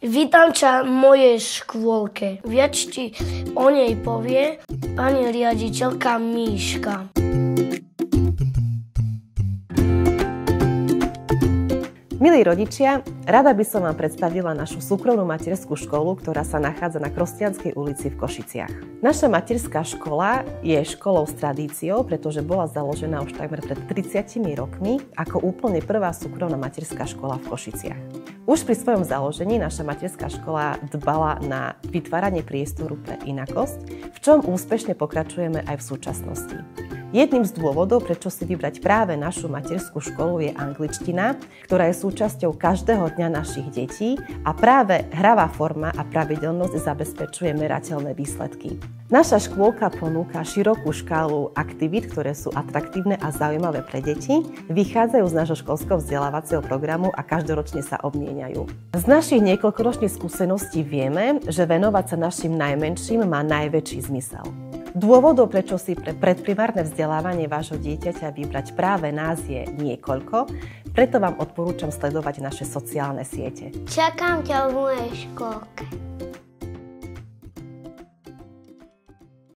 Vítam ťa v mojej škôlke. Viac ti o nej povie pani riaditeľka Míška. Milí rodičia, rada by som vám predstavila našu súkromnú materskú školu, ktorá sa nachádza na Krostianskej ulici v Košiciach. Naša materská škola je školou s tradíciou, pretože bola založená už takmer pred 30 rokmi ako úplne prvá súkromná materská škola v Košiciach. Už pri svojom založení naša materská škola dbala na vytváranie priestoru pre inakosť, v čom úspešne pokračujeme aj v súčasnosti. Jedným z dôvodov, prečo si vybrať práve našu materskú školu, je angličtina, ktorá je súčasťou každého dňa našich detí a práve hravá forma a pravidelnosť zabezpečuje merateľné výsledky. Naša škôlka ponúka širokú škálu aktivít, ktoré sú atraktívne a zaujímavé pre deti, vychádzajú z nášho školského vzdelávacieho programu a každoročne sa obmieniajú. Z našich niekoľkoročných skúseností vieme, že venovať sa našim najmenším má najväčší zmysel. Dôvodov, prečo si pre predprimárne vzdelávanie vášho dieťaťa vybrať práve nás, je niekoľko, preto vám odporúčam sledovať naše sociálne siete. Čakám ťa v mojej škôlke.